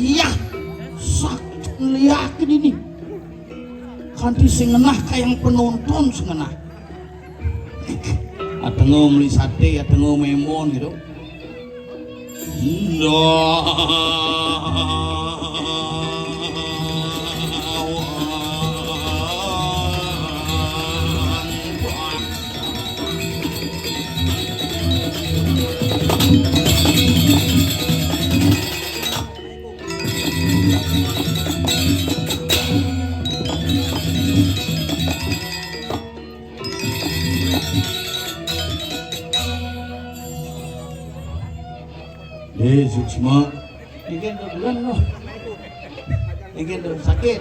iya sak liakin ini kanti sing ngenah kayang penonton sing ngenah atengo meli sate atengo memon gitu Suksma ingin bulan loh ingin sakit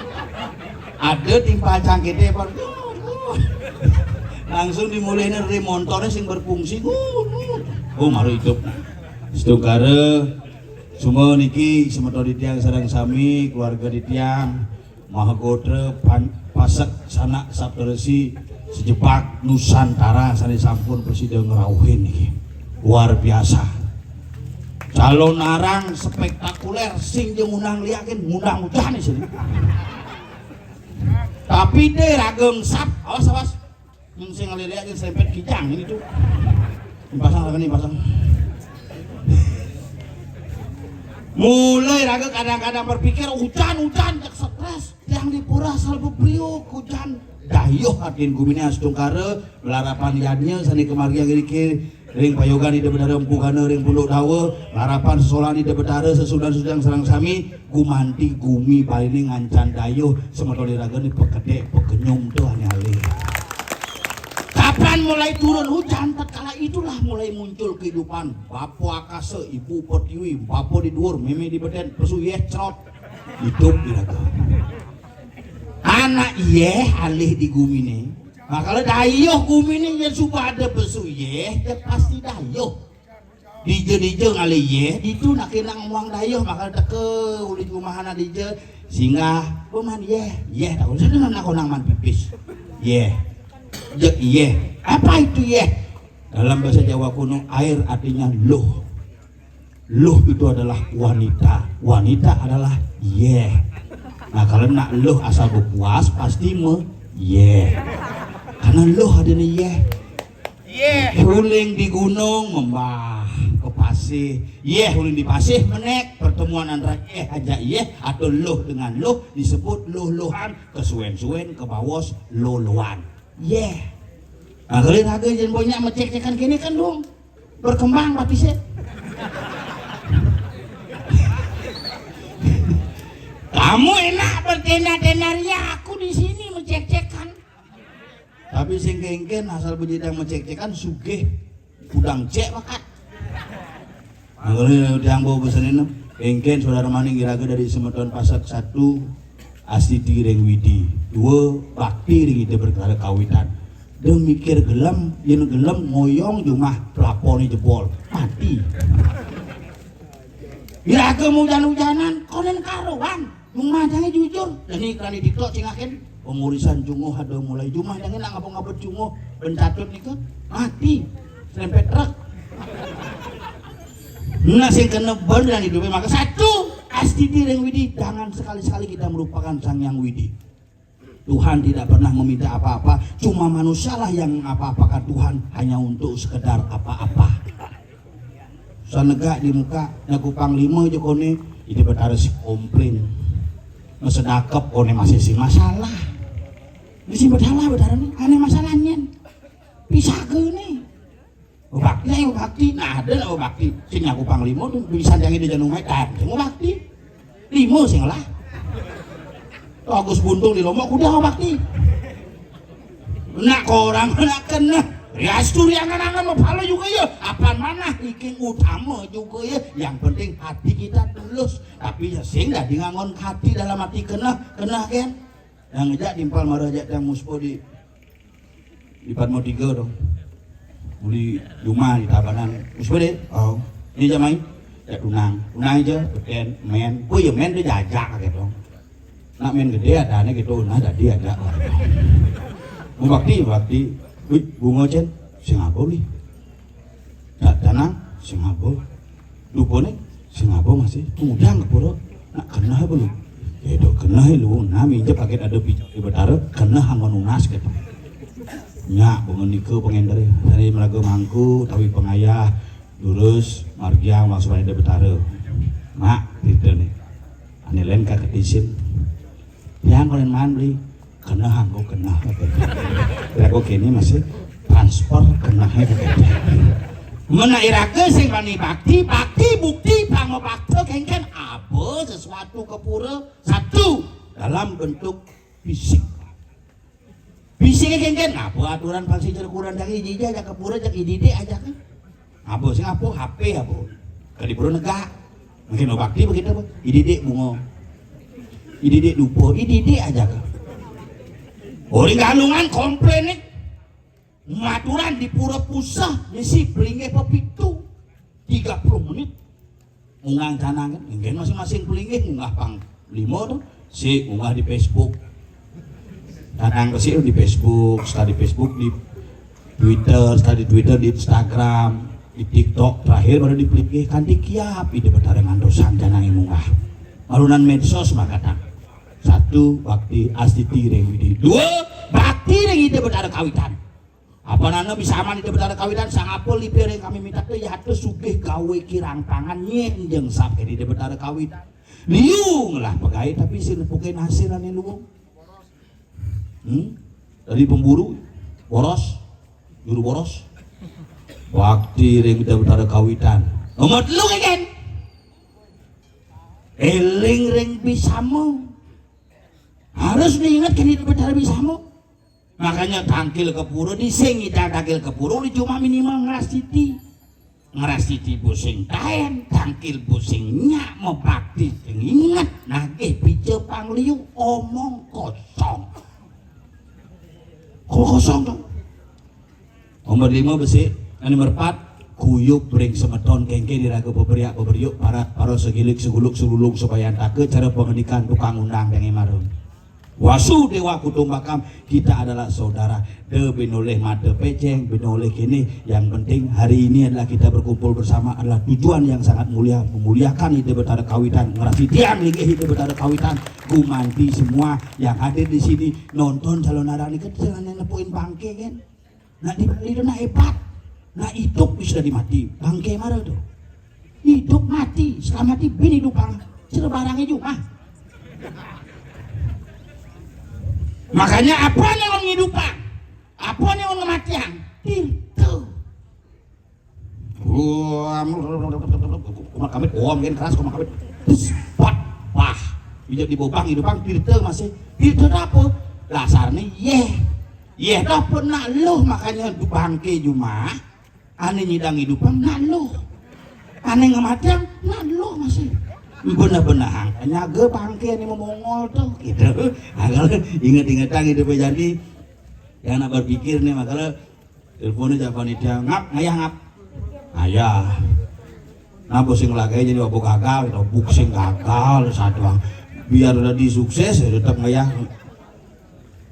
ada timpa cangkitnya langsung dimulai dari motornya sing berfungsi maru hidup setungkara semua niki semeto di tiang sarang sami keluarga di tiang Mahagodra Pasek Sanak Saptaresi sejepak Nusantara sani sampun presiden ngerauhin niki luar biasa calon arang spektakuler sing jeung undang liakin ngundang hujan di sini tapi deh rageng sap awas sing ngaliakin serempet kijang ini tuh dipasang lagi nih pasang mulai rageng kadang-kadang berpikir hujan cek stres yang dipura salbu priuk hujan dayuh hatin gumina astungkara belarapan liannya sani kemari yang ring payogan di debedara empukana ring punduk dawa larapan sesolan di debedara sesudah-sudah serang sami gumanti gumi paling ngancan dayuh semeto diragan di pekedek pekenyum tuh nyali kapan mulai turun hujan tatkala itulah mulai muncul kehidupan bapo akase ibu pertiwi bapo di dhuwur meme di beden pesuyeh cerot hidup diragan anak iye alih di gumine makanya dayuh gumine yang suka ada pesuyeh ya pasti dayuh dije ngali ye itu nak kenang muang dayuh makanya teke ulit rumahana dije singgah peman ye tahu saya nak konang man pipis ye apa itu ye dalam bahasa Jawa kuno air artinya luh itu adalah wanita adalah ye nah kalau nak luh asal berpuas pasti ye karena loh ada nih huling di gunung membah ke pasir huling di pasir menek pertemuan antara aja atau loh dengan loh disebut loh-lohan kesuen-suen ke bawos loh-lohan nah kalian harga jangan banyak ngecek-cekan gini kan dong berkembang lapisnya kamu enak bertenda-tendaria aku di sini ngecek-cekan tapi sing kengken asal bejidang mecek-cekan sugih udang cek makat kalau yang bawa pesanin kengken saudara maning iraga dari Semeton Pasek 1 Astiti ring Widi 2 Bakti ring ide berkara kawitan dia mikir gelem yen gelem ngoyong jumah pelaponi jebol mati iraga hujan-hujanan konen karuan rumahnya jujur dan iklan di TikTok cingakin pengurisan jungo ada mulai jumah jangan nak ngabung-ngabung jungo bencatut nih kan mati serempet truk nasi kena beneran hidupnya maka satu Astiti ring Widi jangan sekali-sekali kita merupakan sang yang Widi Tuhan tidak pernah meminta apa-apa cuma manusialah yang apa-apakan Tuhan hanya untuk sekedar apa-apa sanegak di muka naku panglima aja kone ini bertaruh si komplain mesedakep kone masih si masalah mesti berdalah nih aneh masalahnya bisa ke nih bakti nah ada bakti sing aku panglima tuh bisa jangan di janung medan sing bakti limo sing lah Agus Buntung di Lombok udah bakti nak orang nak kena ya studi angan-angan mau palo juga ya apaan mana iking utama juga ya yang penting hati kita tulus tapi ya sing dah dingangon hati dalam hati kena kan yang ngejak timpal marajak yang muspo di Padmo 3 dong di rumah di tabanan muspo deh ini jamai ya tunang aja beken men ya men dia jajak gitu dong nak men gede ada nih gitu nah jadi ada bakti wih bunga cen singabo nih tanang singabo dupone singabo masih kemudian ngepuro nak kena belum itu kena lu nami je paket ada di Betara kena hangon unas gitu nya pengenika pengen dari melaga mangku tapi pengayah lurus margiang maksudnya di Betara mak gitu nih ane lain kakak isin yang kalian mandi kena hango kena aku kini masih transfer kena menairake sing wani bakti bukti pango bakti kengken apa sesuatu kepura satu dalam bentuk fisik fisiknya kengken apa aturan pasti kurang dari jija aja kepura aja idide aja kan apa sing apa HP apa kali pura negak mungkin bakti begitu apa idide bungo idide dupo idide aja kan orang galungan komplain nih ngaturan di pura pusah misi pelingge pepitu 30 menit ungang canangan mungkin masing-masing pelingge unggah pang 5 tuh si unggah di Facebook canang kesi di Facebook setelah di Facebook di Twitter setelah di Twitter di Instagram di TikTok terakhir baru di pelingge kan dikiap ide betarengan dosan canangin unggah malunan medsos makata satu bakti astiti rewidi dua bakti rewidi betara kawitan apa nana bisa aman itu betara kawitan sang apel lipir yang kami minta ke ya tuh sugih gawe kirang tangan nyen jeung sampai di betara kawitan liung lah pegawai tapi sih nepukeun hasilan ini lu dari pemburu boros juru boros waktu yang kita betara kawitan nomor lu kan eling ring bisamu harus diingat kan itu betara bisamu makanya tangkil kepuro disengi tangkil kepuro cuma minimal ngerasiti pusing taen tangkil pusingnya mau bakti ingat nage bice pangliu omong kosong kosong dong nomor 5 besi nomor 4 kuyup bering semeton kengke diraga peberiak para segilik seguluk sululung supaya take cara pengendikan tukang undang yang imarun wasu dewa kutumbakam kita adalah saudara de binoleh made peceng binoleh kini yang penting hari ini adalah kita berkumpul bersama adalah tujuan yang sangat mulia memuliakan ide betara kawitan ngerasi tiang lagi ide betara kawitan gumanti semua yang hadir di sini nonton calon arani kecil nepuin bangke kan nah di Bali itu nak hebat nah hidup sudah dimati bangke marah tuh hidup mati setelah mati bini hidup bang barangnya juga makanya apa yang ngidupan apa yang kematian itu kami kan keras kami spot wah bijak dibobang hidupang itu masih itu apa dasarnya dapet nak lu makanya bangke cuma aneh nyidang hidupang nak lu aneh kematian nak lu masih benar-benar nyaga bangke ini memongol tuh gitu agar inget-ingetan gitu jadi yang nak berpikir nih makanya teleponnya jangan dia ngap ayah nah pusing lagi jadi wabu gagal atau buksing gagal satu biar udah disukses tetap ngayah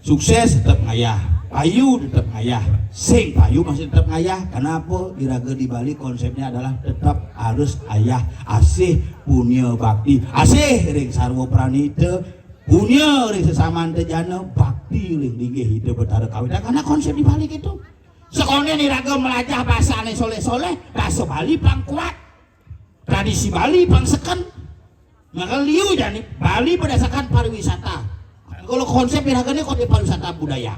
sukses tetap ngayah payu tetap ngayah sing payu masih tetap ngayah kenapa diraga di Bali konsepnya adalah tetap harus ayah asih punya bakti asih ring sarwa pranita punya ring sesama jana bakti ring linggih hidup betara kawitan karena konsep di Bali gitu sekolahnya diraga melajah bahasa aneh soleh-soleh bahasa Bali pang kuat tradisi Bali pang seken maka liu jadi Bali berdasarkan pariwisata kalau konsep diraganya konsep pariwisata budaya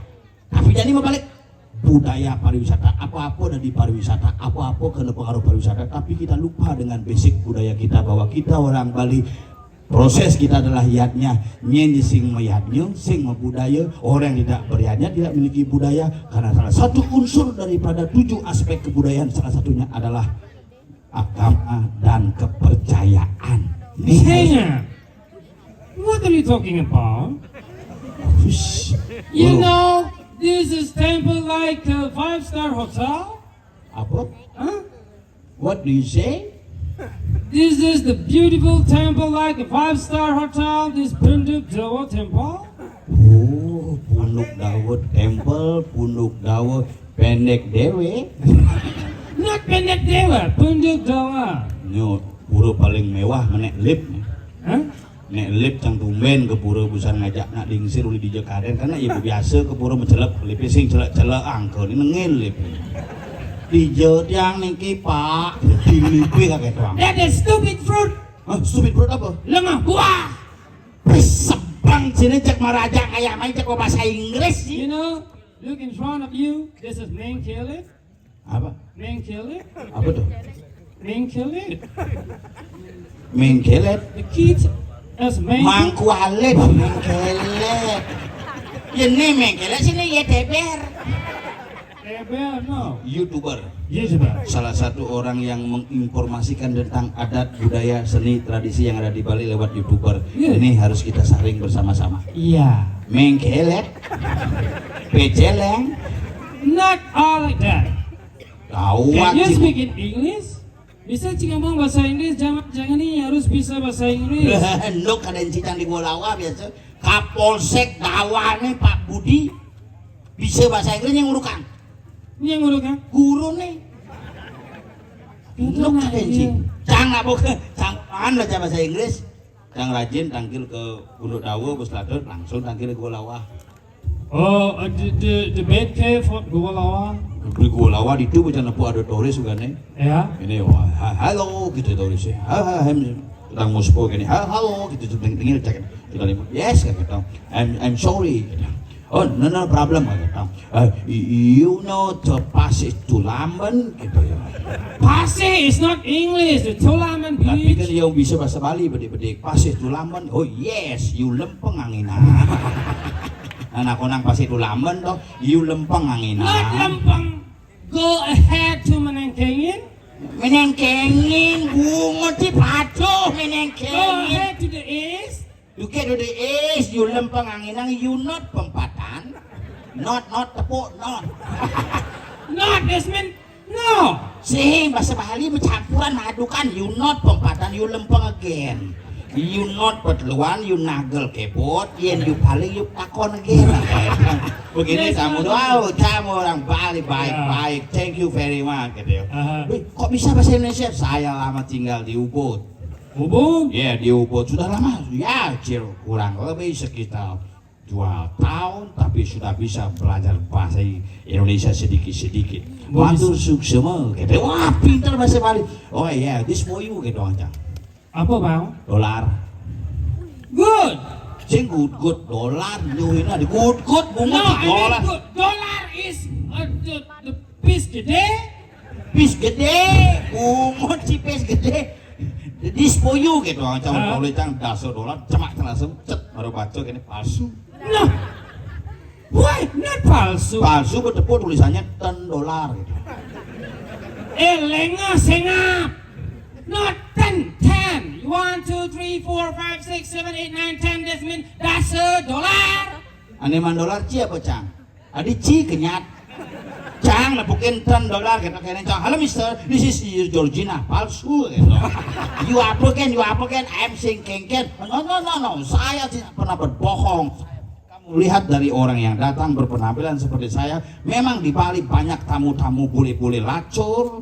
tapi jadi membalik budaya pariwisata apa-apa dari pariwisata apa-apa kena pengaruh pariwisata tapi kita lupa dengan basic budaya kita bahwa kita orang Bali proses kita adalah yatnya nyenyi sing mayatnya sing budaya orang yang tidak beriatnya tidak memiliki budaya karena salah satu unsur daripada 7 aspek kebudayaan salah satunya adalah agama dan kepercayaan. Misalnya, what are you talking about? You know, this is temple like a 5-star hotel. Apa? Huh? What do you say? This is the beautiful temple like a 5-star hotel. This Punduk Dawa temple. Oh, Punduk Dawa temple, Punduk Dawa pendek dewe. Not pendek dewa, Punduk Dawa. Ini pura paling mewah menek lip. Huh? nek lip cang tumben ke pura busan ngajak nak dingsir uli di Jekaden karena ya biasa ke pura mencelep lip sing celek-celek angkel ini ngilip di tiang niki pak dilipi kakek doang. That is stupid fruit. Stupid fruit apa? Lemah buah. Sebang sini cek meraja kayak main cek bahasa Inggris sih. You know, look in front of you. This is Mengkelet. Apa? Mengkelet. Apa tuh? Mengkelet. Mengkelet. The kids as Mangkualet. Mengkelet. Ini Mengkelet sini ya teber. No. YouTuber. YouTuber. Salah satu orang yang menginformasikan tentang adat, budaya, seni, tradisi yang ada di Bali lewat YouTuber. Yeah. Ini harus kita saring bersama-sama. Yeah. Mengkelet, peceleng, Not all like that. kawat. Can you speak in English? Bisa cik ngomong bahasa Inggris, jangan nih harus bisa bahasa Inggris. Nuk ada cicang di Golawa biasa. Kapolsek dawane Pak Budi bisa bahasa Inggris yang ngurukan. Ini yang nguruk kan? Guru nih. Nuk ada cicang. Cang apa ke? Cang baca bahasa Inggris. Cang rajin tangkil ke Gunung Dawo, Buslador, langsung tangkil ke Golawa. Oh, the bed cave for Gowalawa. Di Golawa itu macam apa ada turis juga nih. Ya. Ini wah, halo gitu turisnya. Tentang muspo gini. Halo gitu dengar cek. Kita lihat. Yes gitu. I'm sorry. Oh no problem gitu. You know the passage to Lamban gitu ya. Pasir is not English. The Tolaman Tapi kan beach. yang bisa bahasa Bali bedik-bedik passage to Lamban. Oh yes, you lempeng angina. Anak konang pasir to Lamban toh, you lempeng angina. Not Lempeng. Go ahead to Menengkengin. Menengkengin bunga di paco Go menengkengin. ahead to the east. You get to the east, you lempeng anginang, you not pempatan, not tepuk, not. Not this mean no. Sih bahasa Bali bercampuran madukan, you not pempatan, you lempeng again. You not petluan, you nagel kebot, yen you paling you takon again. Begini kamu doa, kamu orang Bali baik-baik, thank you very much. Gitu. Wih, kok bisa bahasa Indonesia? Saya lama tinggal di Ubud. Ubud. Ya di Ubud sudah lama, ya kurang lebih sekitar 2 tahun, tapi sudah bisa belajar bahasa Indonesia sedikit-sedikit. Matur suksema, gitu. Wah pintar bahasa Bali. Oh iya, this for you gitu aja. Apa bang? Dolar. Good. Sing good dolar nyuhina di good bunga No, di I mean dolar. good. Dollar is the piece gede. Pis gede, bunga cipes gede. This for you gitu aja. Kalau cang dasar dolar, cemak langsung cet baru baca ini palsu. No. Why? Not palsu. Palsu bertepuk tulisannya $10 gitu. Lengah sengap. Not 10. 1, 2, 3, 4, 5, 6, 7, 8, 9, 10. That means that's a dollar. Aneman dolar ci apa cang? Adi ci kenyat. Cang lepukin $10 gitu kayaknya cang. Halo mister, this is Georgina. Palsu gitu. You applicant, I'm saying kengken. No. Saya tidak pernah berbohong. Kamu lihat dari orang yang datang berpenampilan seperti saya. Memang di Bali banyak tamu-tamu bule-bule lacur.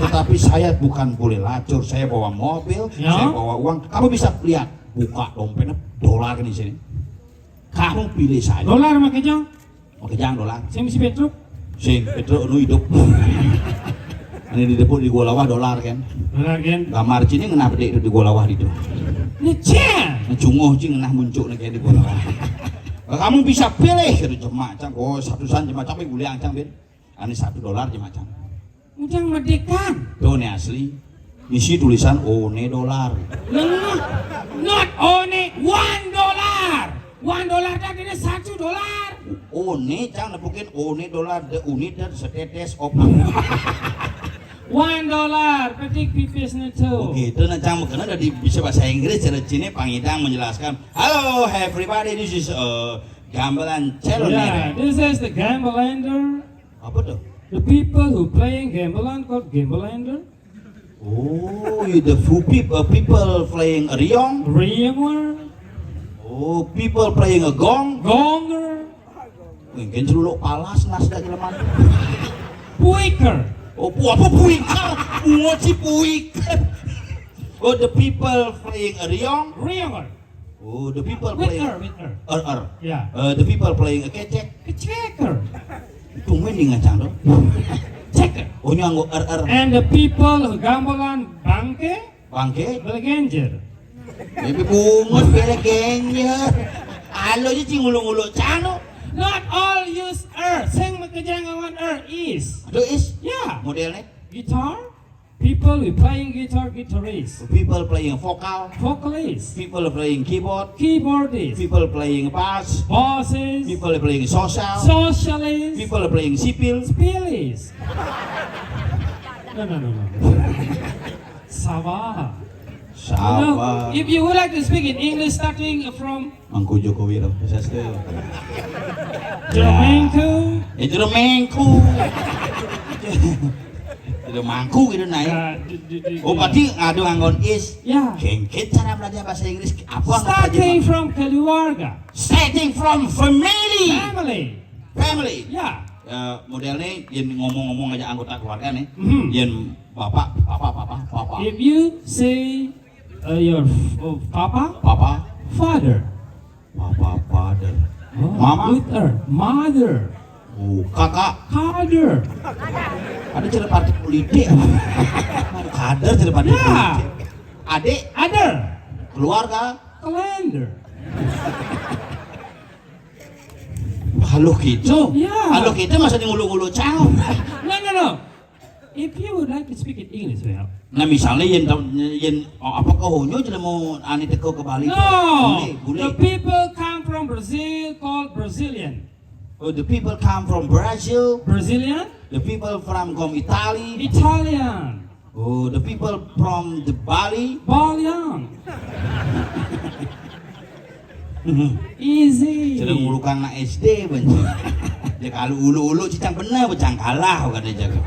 Tetapi saya bukan bule lacur. Saya bawa mobil, Ya? saya bawa uang. Kamu bisa lihat, buka dompetnya dolar di sini. Kamu pilih saja. Dolar makai jang. Oke, jangan dolar. Saya mesti petruk. Sing Petro nu hidup. Ini di depan di Golawah dolar kan. Dolar kan? Gambar cini ngena bedek di Golawah itu. Nicen. Cunguh cing ngena muncul nih di Golawah. Kamu bisa pilih gitu cuma cang. Oh satusan cuma cang boleh cang bin. Ini $1 cuma cang. Udah medekan. Tuh nih asli. Isi tulisan one dolar. Lengah. Not only $1. $1 tadi ini $1. One cang nepukin one dolar the unit dan setetes of. $1. Petik pipisnya tuh. Oke, itu cang karena dari bisa bahasa Inggris cara Cina pangidang menjelaskan. Hello everybody, this is gamelan Yeah, celonere. this is the Gambelander. Apa tuh? The people who playing gamelan called Gambelander. Oh, the few people playing a riong. Ringer. Oh, people playing a gong. Gonger. Mungkin celuluk palas nasda jeleman. Puiker. Oh, apa puiker? Ngoci puiker. Oh, the people playing a riong. Ringer. Oh, the people With playing. her. Yeah. Yeah. The people playing a kecek. Checker. Tungguin di ngacang tuh. Checker. Oh nyanggo And the people who gambalan bangke, Bangke. belagenjer. Bebe bungut bela genyer. Alo aja cingulu-ngulu cano. Not all use sing makajangawan is. Aduh is. Yeah. Modelnya. Guitar, people who playing guitar, guitarist. People playing vokal. Vocalist, People playing keyboard. keyboardist, People playing bass. bosses, People playing social. socialist, People playing sipil. spillis. No. Sava. Sabar. If you would like to speak in English, starting from Mangku Jokowi loh. Saste. Jermaine, Itu mengku. Itu mangku gitu naik. Oh berarti ngadu nganggon is. yeah. Kengket cara belajar bahasa Inggris apa Starting from keluarga, Starting from family. family. Yeah. Modelnya yang ngomong-ngomong aja anggota keluarga nih. Mhm. Yang bapak. If you say your papa, father, Father. Mama. with her, mother, Oh, kakak. father. Ada cerita partai politik. Kader cerita partai Ya. politik. Adik, Other, keluarga. calendar. Halo gitu. Ya. Halo gitu masa ngulu-ngulu cang. No. If you would like to speak in English, well. Nah misalnya yang apa kahonyo jadi mau ani teko ke Bali. No, Boleh. the people come from Brazil called Brazilian. Oh, the people come from Brazil. Brazilian, The people from Italy. Italian, Oh, the people from the Bali. Balian. Easy. Jadi ngulukan na SD benci. Ya kalau ulu-ulu cicang bener becang kalah kata jaga.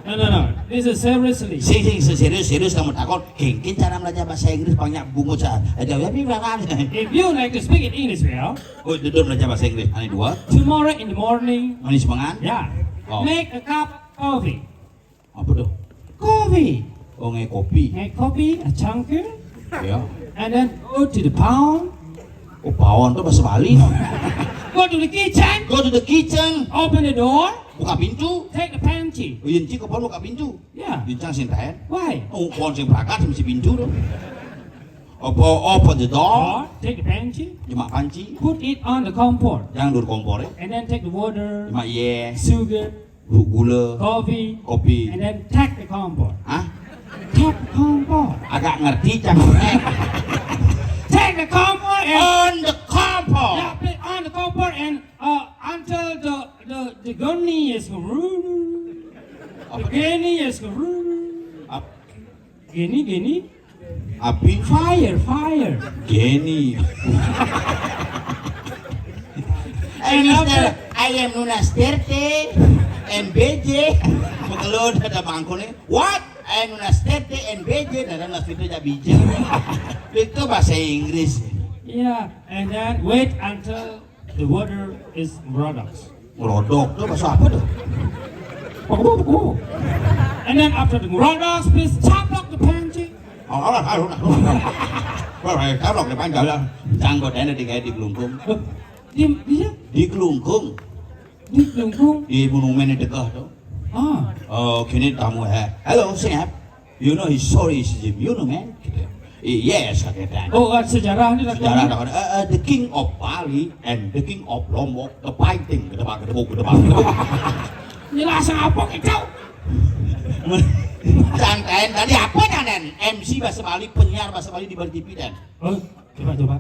No. This is seriously. Serius kamu takut. Kengkin cara belajar bahasa Inggris banyak bungut saat. Ada ya berapa? If you like to speak in English, well, Oh, duduk belajar bahasa Inggris. Ani dua. tomorrow in the morning, Manis semangat. yeah, Oh. make a cup coffee. Apa tuh? Coffee. Oh, nge kopi. Make coffee, a chunker, Ya. and then go to the pound, Oh, bawon tuh bahasa Bali. go to the kitchen, Go to the kitchen. open the door, Buka pintu. take the pantry. Oh, yen cik buka pintu. Yeah. Dincang sintahan. Why? Oh, pohon sing prakat mesti pintu tuh. Open the door. Or take the pantry, Cuma panci. put it on the kompor, Jangan dur kompornya. and then take the water, Cuma yes. sugar, Gula. coffee, Kopi. and then take the kompor. Hah? Take the kompor. Agak ngerti cangkemnya. Take the kompor and On the kompor. yeah, put on the kompor and until the gurney is the gurney is Ap- gini Api. fire. Geni. I am Nunas Terte, MBJ. Kalau ada bangkone, what? I am Nunas Terte, MBJ. Dan Nunas itu jadi bijak. Itu bahasa Inggris. Yeah, and then wait until the water is rodok. Rodok tuh bahasa apa tuh? And then after the rodok, please chop up the pantry. Kalau depan jalan, canggot ada di kayak di Kelungkung. Dia Di Kelungkung, di Kelungkung. di monumen di dekat tuh. Ah, Oh, kini tamu hello, Sam. You know his story is Jim, you know man? Yes, katanya. oh sejarah ini Sejarah lakukan. ada the king of Bali and the king of Lombok, the fighting, ke depan. Jelasan apa kita? Canten, tadi apa Canten? MC bahasa Bali, penyiar bahasa Bali di Bali TV dan. Oh, coba.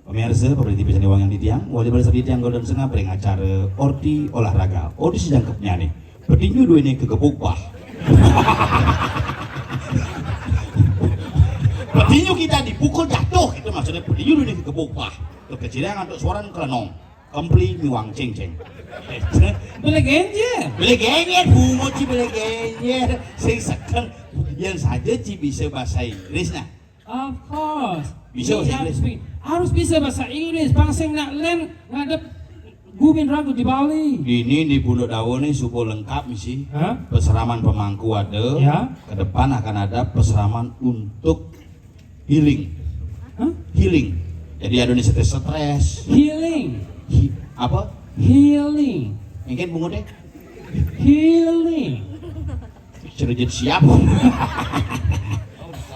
Pemirsa, Bali TV Sandiwang yang di tiang, wajib Bali di tiang Golden Sengah bering acara ordi olahraga. Ordi sedang kepnyane. Petinju dua ini kegepuk bah. Petinju kita dipukul jatuh, itu maksudnya petinju dua ini kegepuk bah. Kekecilan untuk suara kelenong. Kempli miwang ceng. Boleh genjer. Boleh genyer, bungut sih boleh genyer. Sing seken yang saja sih bisa bahasa Inggris nah. Of course. Bisa bahasa Harus Inggris? harus bisa bahasa Inggris. Bangsa nak len ngadep Gubin Ragu di Bali. Ini di Pulau Dawo nih suku lengkap misi. Hah? Peseraman pemangku ada. Ya. Ke depan akan ada peseraman untuk healing. Hah? Healing. Jadi aduh stres. Healing. Apa? Healing. Mungkin bungut deh. Healing. Cerejit siap.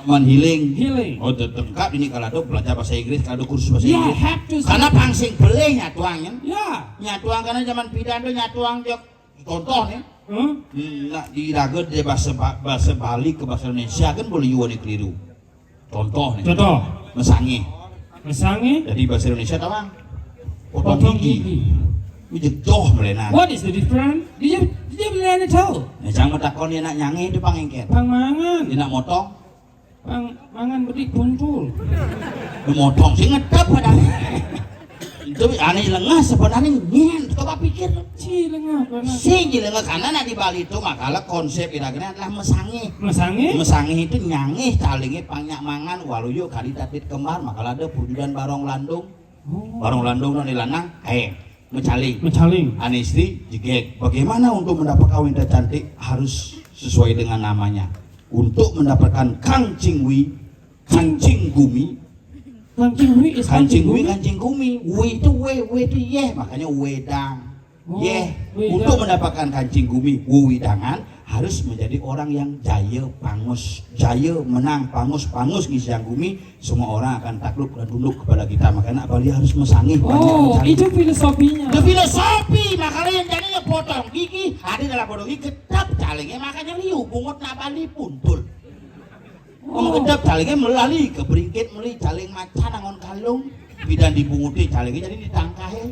Man healing. Healing. Oh tetengkap ini kalau ada belajar bahasa Inggris, kalau ada kursus bahasa Yeah, Inggris. have to. Karena pangsing beli nyatuangnya. Yeah. Nyatuang karena zaman pidan tuh nyatuang jok contoh nih. Huh? Nah, diraget dari bahasa Bali ke bahasa Indonesia kan boleh juga nih keliru. Contoh nih. Contoh. Mesangi. Mesangi. Jadi bahasa Indonesia tawang. Potong gigi. Ujek joh melenan. What is the difference? Dia beli tahu. Nah, jangan takon dia nak nyanyi itu pangengket. Pang mangan. Dia nak motong. Pang mangan bedik puntul. Dia motong sih ngedap padahal. Itu aneh lengah sebenarnya nyen. Coba pikir. Ci lengah karena. Sing lengah karena nak di Bali itu makalah konsep iragennya adalah mesangi. Mesangi. Mesangi itu nyangih talinge pangyak mangan waluyo kali tatit kembar makalah ada pujudan barong landung. Barong landung non lanang mecaling. Mecaling. Ane istri jegek. Bagaimana untuk mendapatkan wanita cantik harus sesuai dengan namanya. Untuk mendapatkan kancing gumi. Kancing wi is Kancing gumi. Wi itu itu yeh, makanya wedang. Yeh, wedang. untuk mendapatkan kancing gumi, widangan harus menjadi orang yang jaya pangus, jaya menang pangus ngisang gumi, semua orang akan takluk dan tunduk kepada kita. Makanya Bali harus mesangih. Oh, itu filosofinya. Itu filosofi, makanya yang jadinya potong gigi, ada dalam potong gigi kedap calingnya, makanya liu bungut na Bali puntul. Kedap calingnya melali ke beringkit meli caling macan angon kalung, bidan dibunguti calingnya jadi ditangkahe.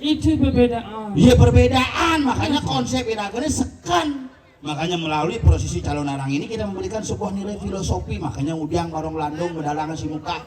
Itu perbedaan. Iya perbedaan, makanya konsep iragennya sekan. Makanya melalui prosesi calon arang ini kita memberikan sebuah nilai filosofi. Makanya udang barong landung mendalangan si muka.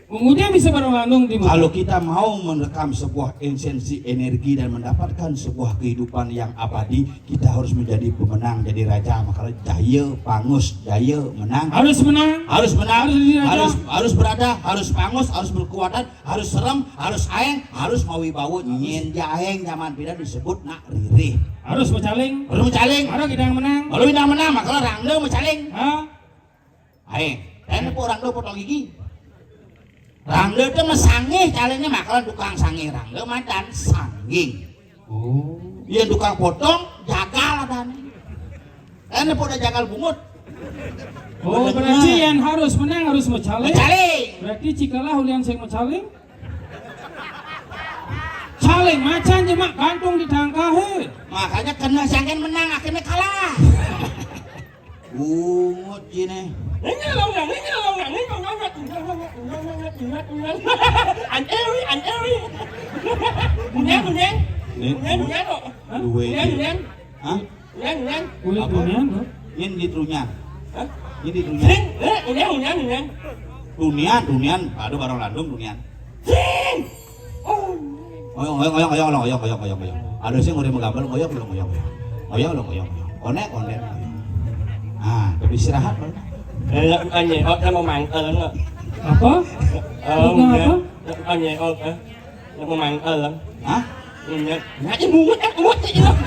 Kemudian bisa bareng landung di muka. Kalau kita mau merekam sebuah esensi energi dan mendapatkan sebuah kehidupan yang abadi, kita harus menjadi pemenang, jadi raja. Makanya jaya, pangus, jaya, menang. Harus menang. Harus menang, Harus jadi raja. harus berada, harus pangus, harus berkekuatan, harus serem, harus aeng, harus mawibawa. Nyen jaeng zaman pida disebut nak ririh. Harus mecaling. Harus mecaling. Harus kita yang menang. Kalau bidang menang, maka rangdo mecaling. Hah? Aeng, dan po rangdo potong gigi. Rangdo itu mesangih, calingnya makalah tukang sangih rangdo madan sangging. Oh. Dia tukang potong, jagal dan. Dan po udah jagal bungut. Oh, berarti yang harus menang harus mecaling. Mecaling. Berarti cikalah ulian sing mecaling. Caling macan cuma gantung di tangkahe. Makanya kena sangin menang, akhirnya kalah. Bungut gini. Ini long. Anjeri. Bunyan. Dua ini. Hah? Ulit bunyan. Ini di trunyan. Ini di trunyan. Dunian. Aduh barang landung dunian. Oyong. Ada sih ngori menggambar oyong. Konek. Ah, tapi istirahat mana? Anh nhảy ớt nó mặn lắm ạ. Apa? Apa? Anh nhảy ớt nó mặn lắm. Hah? Ngaji bungut aja lah.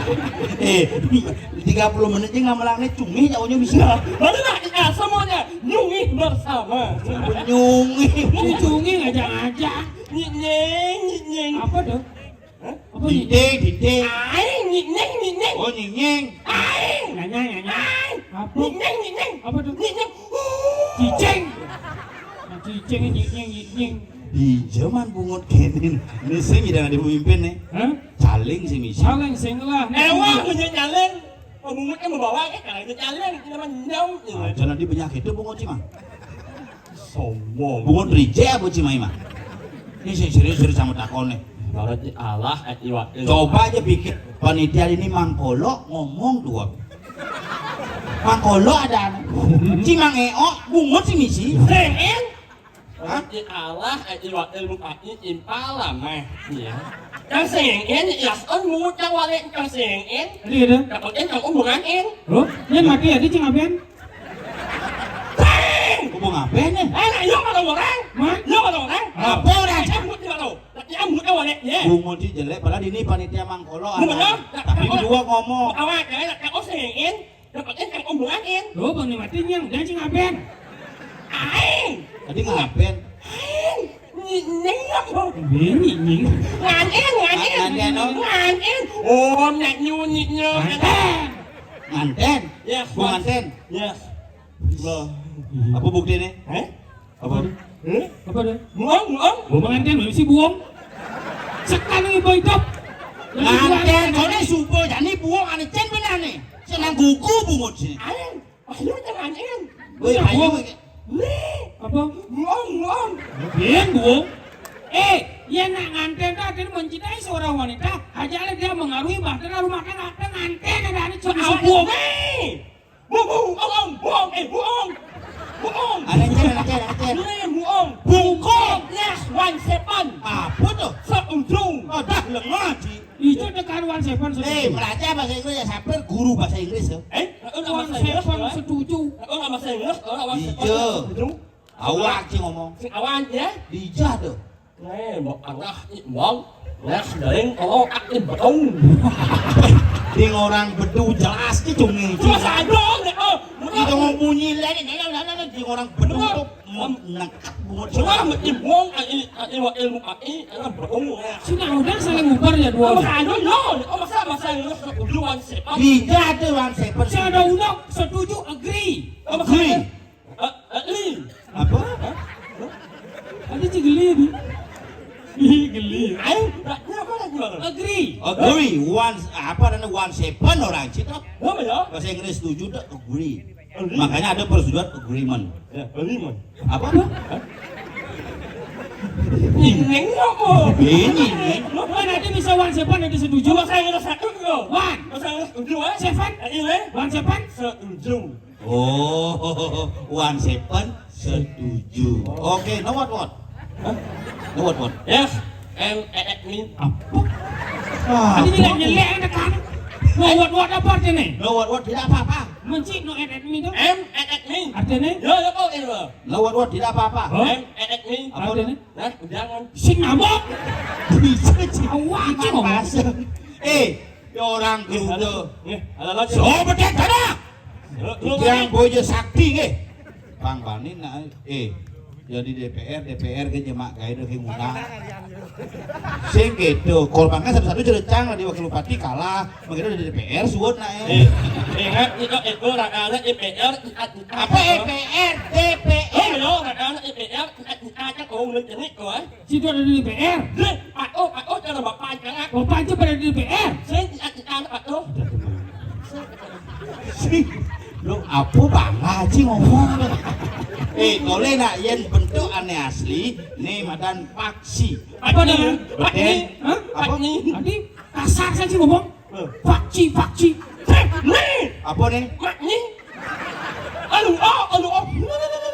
30 menit aja ngamelannya cumi jauhnya bisa. Baru lah semuanya nyungi bersama. Nyungi. Dicungi ngajak-ngajak. Nyeng. Apa tuh? Apa Dide. Aing nyeng. Oh nyeng. Aing. Nyanyi. Apa? Nyeng. Apa tuh? Nyeng. Cicing. Cicing nying. Di zaman bungut kenin, ini sing jangan dipimpin nih. Hah? Caling sih misi. Saling singlah. Ewa punya nyalin. Pembungutnya membawa kalau itu nyalin itu namanya nyom. Jangan di penyakit itu bungut cima. Sombong. Bungut rije apa cima ima? Ini sing serius sama takon nih. Kalau Allah iwak. Coba aja pikir panitia ini Mangkolo ngomong dua. Mangkolo ada. Cimang eo bungut sih misi. Sengin. Allah iwak ilmu pati impala mah. Iya. Kang sengin yason mungut kang wale kang sengin. Tadi ada. Dapatin kang umbungan in. Oh, nyen mati ya di cing aben. Ngomong apa nih? Yuk kalau orang. Yuk kalau orang. Apa orang? Ambut kalau. Tapi ambut wale ya. Bungut sih jelek, padahal ini panitia Mangkolo Bener. ada. Tapi berdua ngomong. Awak kang sengin. Dapatin kang umbungan in. Oh, bang mati nyang dan cing aben. Aing. Tadi ngapain? Aing. nhịn nhính lắm không? Bế nhị nhính. Ngàn em. Ngàn em. Ôm nhạc nhu nhịn nhơ. Nganten. Yes. Bu nganten. Yes. Vâng. Apa bukti ini? Hah? Apa? Apa dia? Buông. Buông pengantin mesti buang. Sekarang ibu hidup. Nganten, kau ni super jadi buang ane cen benar ni. Senang buku bungut sini. Anh. Ayo jangan em. Woi, ayo. Apa? Buông. Biar buang. Dia nak nganten tadi mencintai seorang wanita. Ajaklah dia mengarui bahtera rumah tangga nganten ada ni cuma buang. Buông. Ông. Buông. Ane cen. Ini buông. Bungkong. Yes. One seven. Apa tu? Seujung. Oh, dah lengah ji. Itu dekat One Seven setuju. Belajar bahasa Inggris ya, siapa guru bahasa Inggris ya? One Seven setuju. Orang bahasa Inggris, orang bahasa Iya. Awak sih ngomong. Awan ya. Dijah tu. Nè, một anak ibang. Nes dari kalau aktif betul. Ding orang bedu jelas ki cungi. Cuma sadong deh. Kita ngomong bunyi lain ding orang bedu tu nangkat bungut. Cuma ibang ilmu AI anak betul. Sudah udah saling ngubar ya dua. Cuma sadong no. Oh masa Inggris ujuan sepan. Dijah tu orang seper. Saya udah setuju agree. Agree. Apa? Ada si geli ni. Geli. Anh, apa lagi bang? Agree. Agree. Apa namanya one seven orang cita. Apa ya? Bahasa Inggris setuju tak agree. Makanya ada persetujuan agreement. Ya, beli Apa? Ini apa? Ini. Mana ada bisa One Seven ada setuju? Cuma saya nggak satu kok. One. Bahasa Inggris ujuan. Seven. Ini One Seven. seujung. Oh, one seven setuju. Oke, no what? No what? Yes, me. Apa? Ini nilai nyelek ada kan? No what apa artinya? No what tidak apa-apa. Mencik no at me tu? Me. Artinya? Ya, ya kok ini loh. No what tidak apa-apa. Me. Apa Artinya? Nah, jangan. Sing nabok. Bisa sih. Awak je ngomong. Orang guru. Ada lagi. So betul ada. Lu Yang bojo sakti ke? Bang Bani nak jadi DPR ke jemak kaya ke ngundang. Sing gitu, korbankan satu-satu jerecang di wakil bupati kalah, begitu di DPR suwun nak ingat itu rakyat DPR apa EPR DPR lo rakyat DPR aja kau jenis kau Situ ada di DPR. Pak jangan bapak jangan Bapak aja pada di DPR. saya Pak sih lo apa bangga sih ngomong tole nak yen bentuk aneh asli nih madan paksi Apa dengan? Beten. Hah? Apa? Tadi kasar saja ngomong. Pakci. nih apa nih mak nih aduh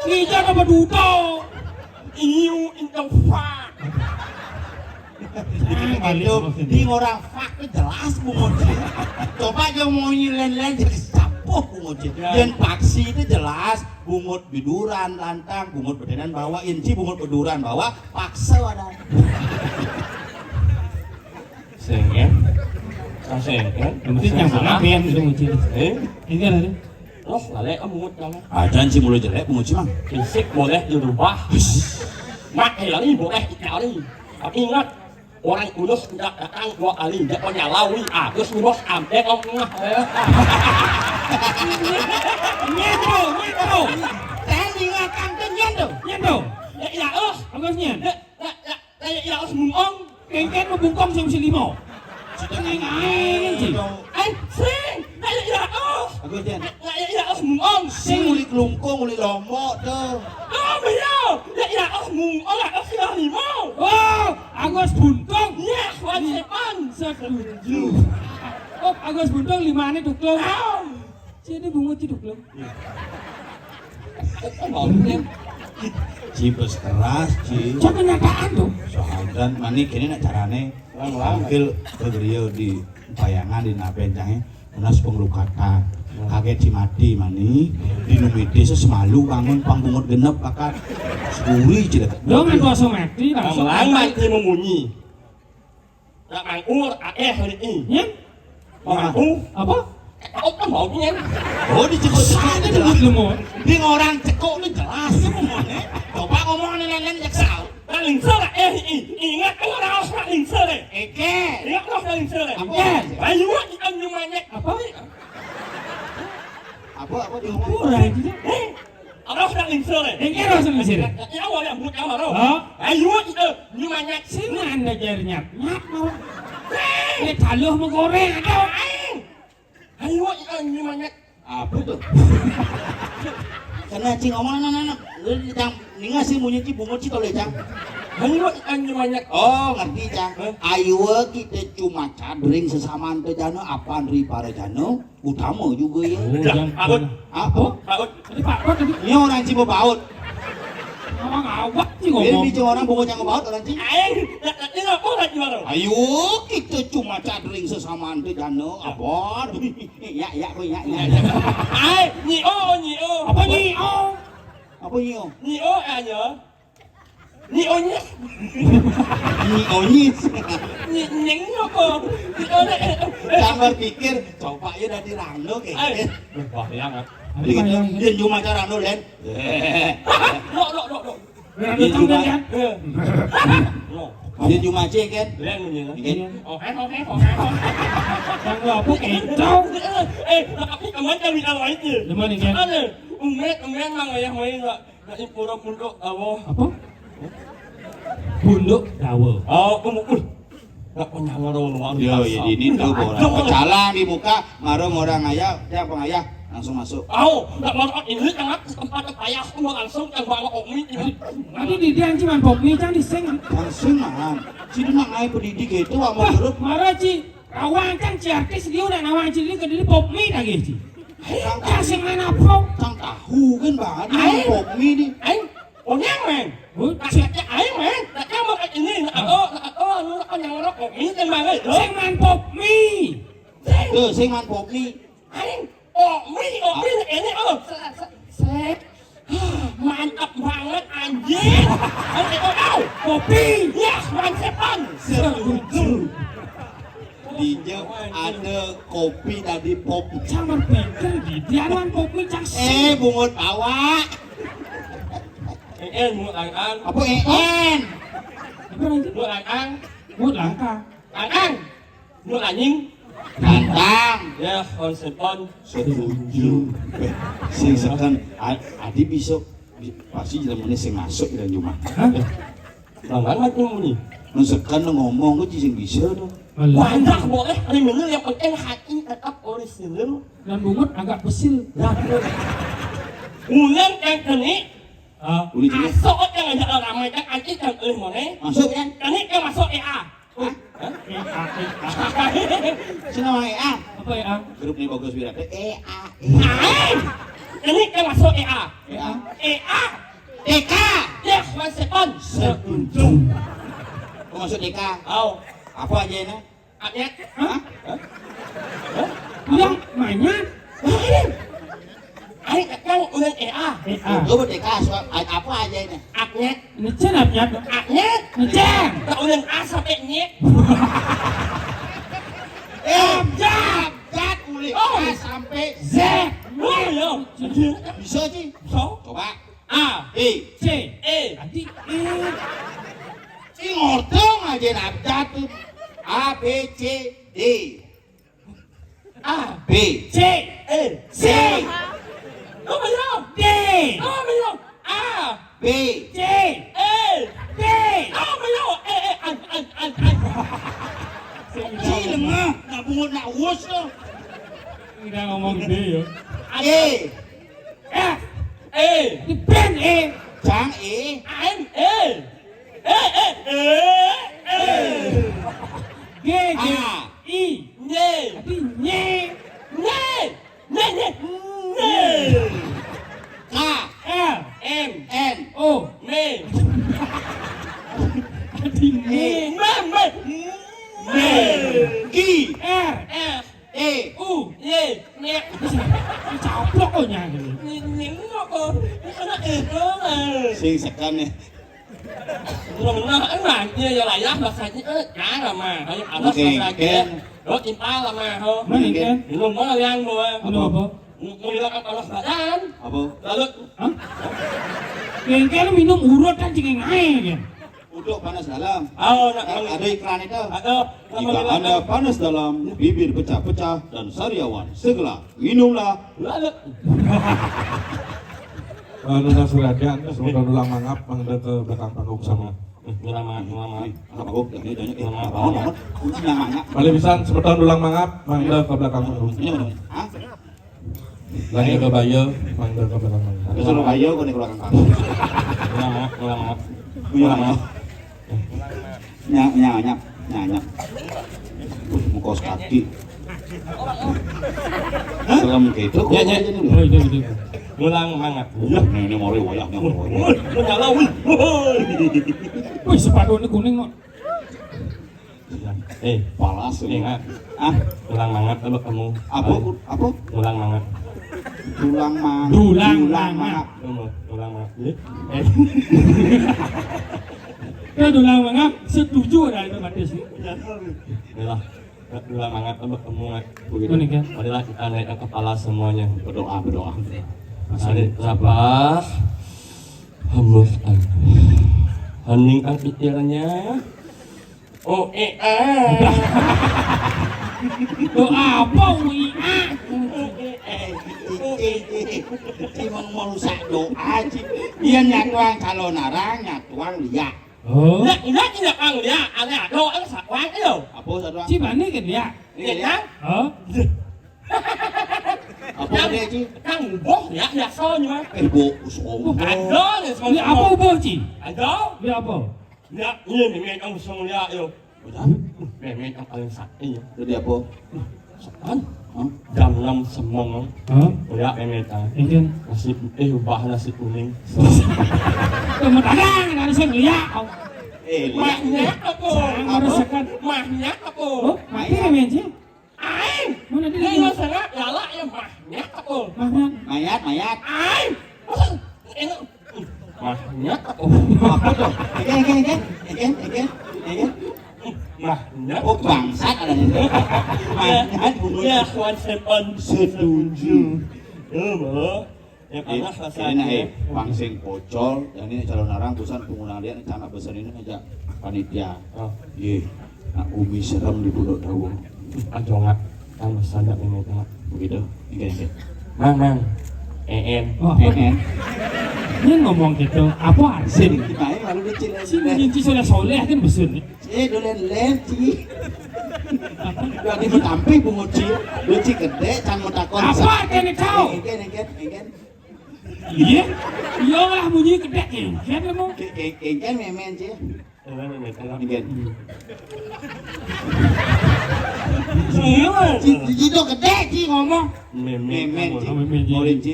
Ija apa dudo? iu intang pak itu di orang fak itu jelas bungut coba yang mau nyilen-len jadi sapuh bungut yang paksi itu jelas bungut biduran lantang bungut bedenan bawa inci bungut beduran bawa paksa ada sengken sengken Mungkin yang pengapian itu ngucil. Ini ada. lo lale mungut jangan ajan sih mulut jelek bungut sih mang fisik boleh dirubah mak lagi boleh dicari tapi ingat orang kudus tidak datang 2 kali dia punya lawi terus ngurus ampe ngomong Nyendo. saya ingatkan ke nyendo ya Bagusnya. ya harus ngomong Kengken membungkong sing si limo. Ngain sih. sing ya aku jen ya harus ngomong sing ulik lungkung ulik lombok tuh ya harus ngomong harus limau Oh, Agus Buntung. ya wansepan Setuju. Oh, Agus Buntung limane duklung. Sini bungut ci duklung. cibes keras ci Jangan kenyataan tuh. soalkan mani kini nak carane panggil beliau di bayangan di nabencangnya unas pengelukatan kaget cimati mani di numide sesemalu bangun panggungut genep akar seguri cida Dong kan kuasa mati langsung. Lamai dia memunyi. Tak mangkur, hari ini. Ya? Mangkur, Apa? kau kan mau ni. oh dicekuk-cekuk itu jelas Disebut lemot. di orang cekuk itu jelas coba ngomong lain-lain jaksal nak lingsir lah. Ingat kan orang harus nak lingsir deh. Eket. Ingat kau nak lingsir deh. Apa? Ayo, kita nyumanya. Apa? Apa di rumah? Kurang aja. Orang nak lingsir deh. Engkau harus ngusir. Ya awak yang buat yang baru. Oh. Ayo, kita nyumanya. Sini anda jadi nyat mau. Ini taluh mau goreng ada. Ayo, kita nyumanya. Apa tuh? Karena cing ngomong anak-anak, cang, ninga sih punya cing bungut cing toleh cang. Ayo, kita nyumanya. Oh ngerti cang. Ayo kita cuma cadring sesama ante jano, apaan ri para jano, utama juga ya. Jangan, Pak. Apa? Pak. Tadi Pak Bot tadi Ini orang cing baut. ngomong awak sih Ini ngomong. cing orang bungut yang baut orang cing. Ayo, ini apa lagi baru? Ayo kita cuma cadring sesama ante jano, apa? Ya, kowe ya. Ayo, nio. Apa nih? Oh. Apa nyo? Nio aja. Nionya. Onyis. Nyeng apa? Nio Jangan berpikir, coba ya dari rano kayak. Wah, yang ah. Dia cuma cara rano len. Lo. Berani tanggal kan? Lo. Dia cuma cek kan. Len punya. Oke. Yang apa kecau? Tapi kemarin kami tahu itu. Di mana kan? Ada. Umet mang ayah main enggak. Enggak pura-pura apa? Apa? Bunduk dawa. Oh, enggak punya ngoro. Yo, ya ini tuh orang jalan di muka, marung orang ayah, dia pengayah langsung masuk. Oh, enggak mau ini sangat tempat payah semua langsung yang bawa omi ini. Tadi di dia cuman pop mie can diseng. Langsung man. Sini nang ayah pendidik itu mau Wah, huruf. marah Ci. Kawan kan si artis dia udah nawang Ci ini ke diri pop mie lagi Ci. Kasih mana pop? Cang tahu kan banget ini pop mie nih. Aing, onyang men. Kakaknya aing men. Kakak mau ini. Lu kan yang ngorok omi kan banget. Sing man pop mie. Tuh, sing man pop mie. Aing, omi ini Sek. Mantap banget anjing. Kopi. Ya, mantepan. Setuju. Di jauh ada kopi tadi pop. Jangan pikir di dia man pop mie cang Bungut bawa. Mu ang. Apa en? Apa lagi? Mu ang. Mut langka. Ang. Mu anjing. Gantang. Ya, konsepon. Setuju. Sing sekan adi besok pasti jalan sing masuk dan cuma. Tangan macam ni. Nusekan ngomong kok sing bisa tuh. Banyak boleh. Ada bener yang penting hati tetap orisinil. Dan bungut agak besil. Ulang yang kini. Uli juga Asok yang ada ramai kan anjing kan oleh mana? masuk kan? Kini yang masuk EA. Sini nama EA. Apa ya? Grup nih bagus birat. EA. Aing. Kini yang masuk EA. EA. EA. TK. Ya, konsepon. Setuju. Kau masuk TK. Oh, Apa aja ini? Agnet. Hah? Yang mainnya. Aing kan ulang EA. Lu TK apa aja ini? Agnet. Ngecen apnya. Agnet. Ngecen. Tak ulang A sampai nyet. Jat uli A sampai Z. Oh, ya. Bisa sih. So, Coba. A, B. C. E, Tadi Si ngordong aja abjad tuh. A B C D. A, B. C. E, C. Oh, belum. D. Oh, belum. A, B. C. E, D. oh, belum. An. Si lemah. Nak bungut nak us tuh. Udah ngomong D ya. E. F. E, Di pen E. Cang E. An, E. E. G. G. A. I. Nye, Tadi nye. nye. K. L. M, N. O. me, Tadi nye. me. G. R. F, E. U. Y, nye. Caplok kok nyari. Những apa? Nó itu lah. Sing sekan ya. Rồi nó ấy mà như giờ lại lắp là xài chứ cá là mà hay ở đó là kia. Đó chim ta là mà hả? Mana kan? Belum mau yang rồi. Ano apa? Mau bilang kalau badan. Apa? Lalu Hah? Kengkel minum urut kan cingeng ae kan. duduk panas dalam. Oh, nak Ada iklan itu. Ada. Jika Anda panas dalam, bibir pecah-pecah dan sariawan, segera minumlah. Lalu. Nuna Suradian, semoga ulang mangap, mangda ke belakang panggung sama. Lama. Apa kok? Ini banyak. Ini nanya. Balik pisan, semeton ulang mangap, mangda ke belakang panggung. Ini mana? Hah? Lagi ke Bayo, mangda ke belakang panggung. Ada suruh ayo kau nih keluarkan panggung. Lama. Lama. Nyak. Mukos kaki. Serem gitu. Ya. Oh, itu. Ulang mangat. Ini mau riwayah, ini mau riwayah. Nyala wih. Wih, sepatu ini kuning kok. Palas. Ingat. Ah, Ulang mangat kalau kamu. apa? Ulang mangat. Tulang mang. Dulang Ulang mangap. Ulang mangat. Ya dulang mangap, setuju ada itu Matius. Inilah. Ulang mangat kalau kamu. Kuning kan? Marilah kita naikkan kepala semuanya. Berdoa. Hari Sabah. Hembuskan. Heningkan pikirannya. Doa apa UIA? Cimang mau rusak doa cing. Dia nyatuang kalau narang nyatuang liak. Oh. Ini tidak kang dia. Ada doa sakwang itu. Apa satuang? Cibane kan dia. Ini kan? Oh. Apa dia cing? Kang boh ya soalnya. Bu, usung. Ada Ini apa ubah Ci? Ada. Ini apa? Ya, ini memang ang usung dia yo. Memang ang paling sakit. Jadi apa? Sopan. Hah? Jam 6 semong. Hah? Ya, memang. Ini Nasi putih ubah nasi kuning. kemudian ada saya lihat. Mahnya aku. Merasakan. Mahnya aku. Oh, mati kan men sih? Aing. Mana dia? Ini sangat lala ya mahnya aku. Mana? Mayat. Aing. Mahnya aku. Apa tuh? Egen. Mahnya. Oh, bangsat ada nih. Mayat bunuh. Ya, kawan sepan setuju. Ya panas rasanya. Ini pangsing pocol dan ini calon narang tusan pengundang dia anak besar ini aja panitia. Iya, nak umi serem di pondok dawo. Ajongat, kamu sadar ini tengah. Begitu, ini. Mang, en. Oh, dia ngomong gitu. Apa Sini sih? kita lalu kecil Si Nyinci soleh kan besun. dolen ci. Lagi bertampil bunguci, luci gede, can mau takon. Apa kene kau? Egen. Iya. Iya lah bunyi kedek ya. Siapa mau? Egen memen ci. Egen. Iya. Itu gede ci ngomong. Memen ci. Morin ci.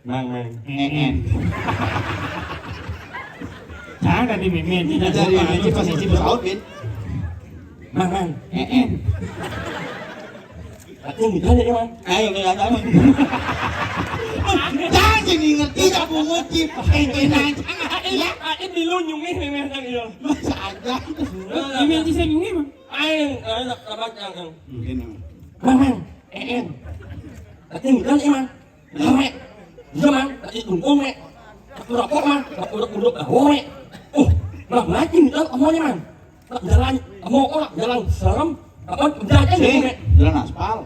Mang. En. Jangan tadi memen. Jadi ci pasti ci pesawat bin. Mang. En. Aku nggak ada emang. Ayo nggak tahu. Jangan jadi ngerti tak bunguci. Egenan. Ya, ini dilunjungin memang yang itu. Masa aja. Memen sih saya nyungi mah. Aing, apa yang? Ini. Mang, en. Aku nggak ada emang. Lama. Zaman, tadi tunggu me. Aku rokok mah, aku udah gawe. Nah lagi nih amonya man. Jalan, amo orang jalan serem. Apa jalan Sih, me? jalan aspal.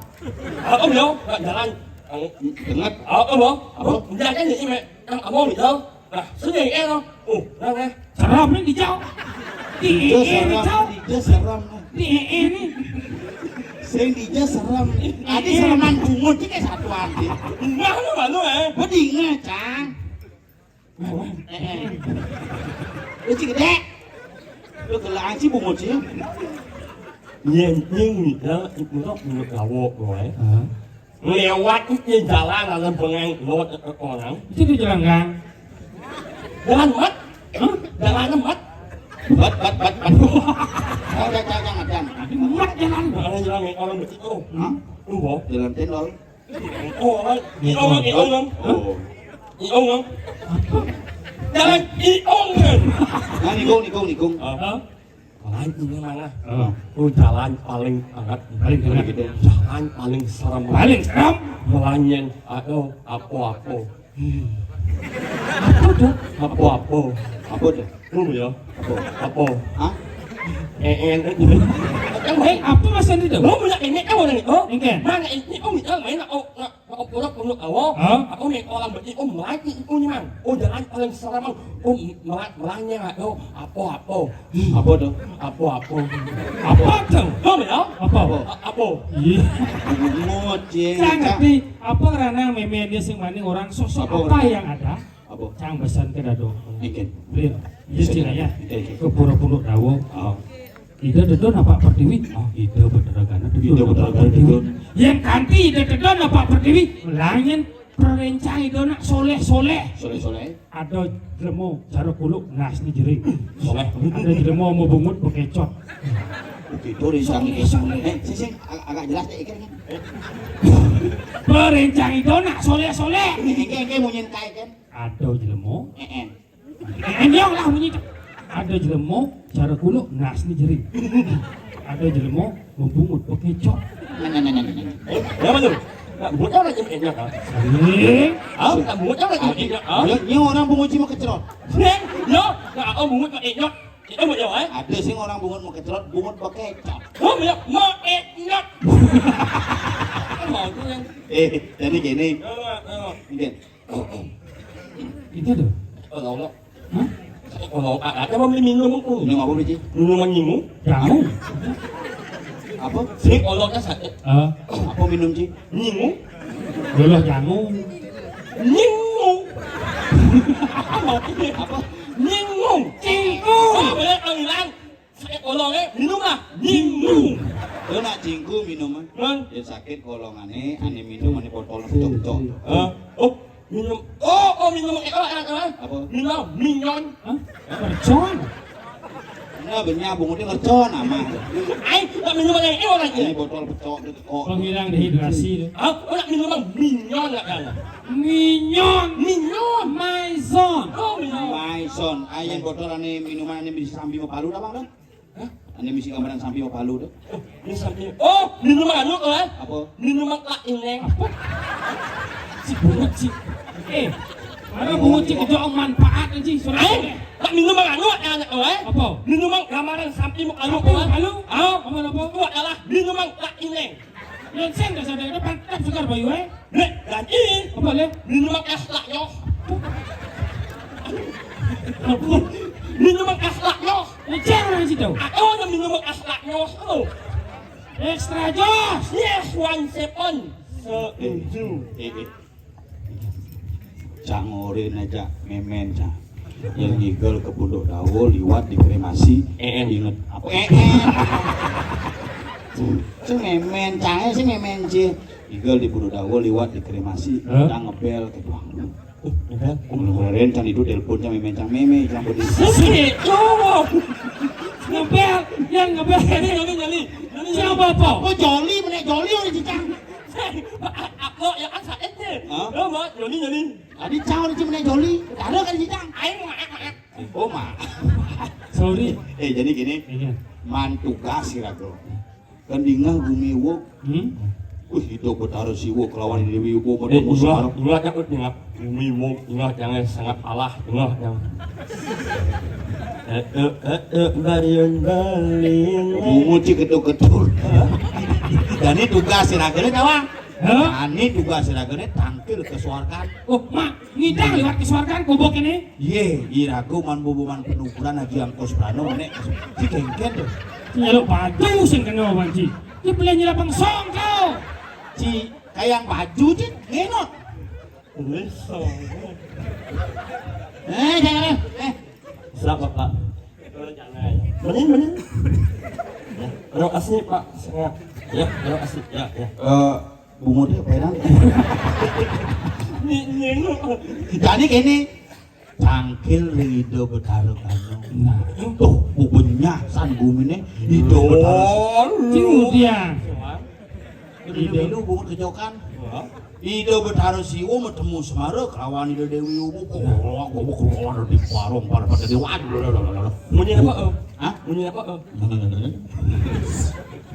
Aku yo, jalan. Dengar. Aku lo, aku jalan ini me. Yang amo itu. Nah, sini lo. Nah. Serem nih dijauh. Di ini jauh. Dija serem. Di ini. Sing dija serem. Adi sereman bungut iki kayak satu adi. Nah, lu malu Bedinga, Cang. Lu cik gede. Lu gelang sih bungut sih. nhưng người đó nó gawok rồi lewat itu jalan dalam pengang lewat orang Itu di jalan gang. jalan mat jalan mat Bat. Jangan. Mat jalan. ada jalan yang orang begitu Hah? lu boh Jalan tendol. orang Oh. iong jalan iong Nah, nikung. jalan ini mana jalan paling hangat Paling hangat. jalan paling serem Paling serem. melanyen aku Apa dah? Apa? Apa dah? Tunggu ya. Apa? Hah? Apa masa ni dah? Mau nak ini kau ni? Oh, Engken. mana ini om itu main nak pura pura awak. Aku ni orang berarti om lagi itu ni man. Oh jangan paling seram om melanya oh apa? Apa dah? Apa? Apa tu? Kau ya? Apa? Ih, Bungut je. saya ngerti. Apa kerana memen dia sing maning orang sosok apa yang ada? Apa? Cang pesan ke dado. Ikan. Beli. Iya cina ya. Ikan. Ke pura-pura dawo. Oh. Ida dedon apa Pertiwi? Ida beteragana Ida dedon apa beteragana Pertiwi? dedon. Yang kanti ida dedon apa Pertiwi? Langin perencang ida nak soleh. Soleh. Ada jelemo cara kuluk ngasni jering. Soleh. Ada jelemo mau bungut bekecot. Oke, itu rencang. Soleh. Sing agak jelas deh ikan kan. Perencang ida nak soleh. Engke munyin kae kan. Ada jelemo. En. Enyong lah bunyi. Ada jelemo cara kuluk ngasni jering. Ada jelemo mau bungut bekecot. Ya betul. Tak buat orang yang enak ah. Sering. Tak buat orang yang enak ah. Ni orang bungut cuma kecerot. Neng, no, tak om bungut tak enak. Itu mau jawab eh? Ada sing orang bungut mau kecerot, bungut pakai kecap. Oh, mau enak. Mau tu yang. Jadi gini. Mungkin. Itu dah. Allah. Hah? Kalau ada mau beli minum aku. Minum apa biji? Minuman nyimu. Jauh. Apa? Sini Allah kan sakit. Apa minum Ci? Nyimu. Doloh jangu. Nyimu. Apa? Nyimu. Cinggu. Oh, benar kalau hilang. Sakit Allah eh. Minumlah. Nyimu. Lu nak cinggu minum Man. dia sakit golongane ane minum ane botol betul-betul. Oh, minum. Oh, minum Apa? Minum minyon. Percon. Nah, benya bungutnya ngercon ama. Ai, tak minum yang orang Ini ni. botol betok itu kok. Penghilang dehidrasi. Nak minum minyon tak kan? Minyon. Minyon. Maison. Oh, minum. Maison, ayen botol ane minuman ane misi sambi mau palu dah bang dah. Ane misi gambaran sambi mau palu dah. Ini sampai. Oh, minum anu kan? Apa? Minuman tak ineng. Apa? Si bungut si. Ada bungut si kejoong manfaat aja. Ai, tak minuman anu anak kan? Apa? Minuman gambaran sampai mau anu Apa? kan? Anu? Apa? Apa? Itu adalah minuman tak ineng. Yang sen dah sadar depan tak segar bayu Nek, dan ini Apa le? minuman es laknya. Minuman es laknya. Leceh orang situ. Aku ada minuman es laknya. Oh, Extra jos. yes, 1 setuju. Cangorin aja memen cah. Yang igel ke Pondok Dawo liwat dikremasi. Ingat apa? Sing memen cah, sing memen sih. Igel di Pondok Dawo liwat dikremasi. Kita ngebel ke tuang. Kemarin can itu teleponnya memen cang meme cang bodi. Situ. Ngebel, yang ngebel Nyali. siapa apa? Oh joli menek joli orang cicang. Aku yang asal itu. Hah? Oh, mak, nyali. Tadi caw ni menek joli. Ada kan cicang? Aing maaf. Oh ma. Sorry. Jadi gini, Iya. mantugas kira-kira. Kan dingah gumiwo. Itu betara siwo kelawan Dewi Upo pada musuh. Ingat yang ingat. Ingat yang sangat alah. Ingat yang. Barion balin. Menguci ketul-ketul. Dan ini tugas siragane tawang. Hah? Ini tugas siragane tampil ke suarkan. Oh, mak, ngidang lewat kesuarkan kubuk ini. Ye, iraku man bubuman penukuran haji angkos prano menek. Si kengken tuh. Nyeluk baju sing kena wanci. Dia beli nyelapang song kau. Si kayang baju cik ngenot. Jangan. Siap Pak. Menin. Terima kasih Pak. Ya, terima kasih. Ya. Bumutnya pedang. Ini. Jadi gini, cangkil rido betara kano. Nah, tuh bubunya san bumine rido betara. Kemudian. Rido bumut kejokan. Ida betara siwo metemu semara kelawan ida Dewi Umu keluar di warung pada dewa. Munyi apa? Hah? Munyi apa?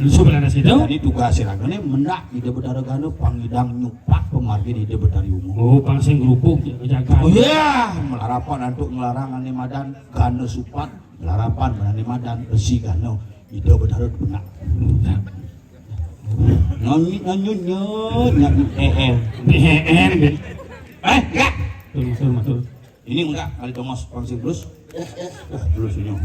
Lu sebenarnya sih dong. Jadi tugas siragane mendak ide bedaragana pangidang nyupak pemargin ide bedari umum. Oh, pangsing gerupuk jaga. Oh iya, melarapan untuk ngelarang ane madan gana supat, melarapan menane madan besi gana ide bedara benak. Nyanyi Ehen. enggak. Turun. Ini enggak kali tongos pangsing terus. Terus senyum.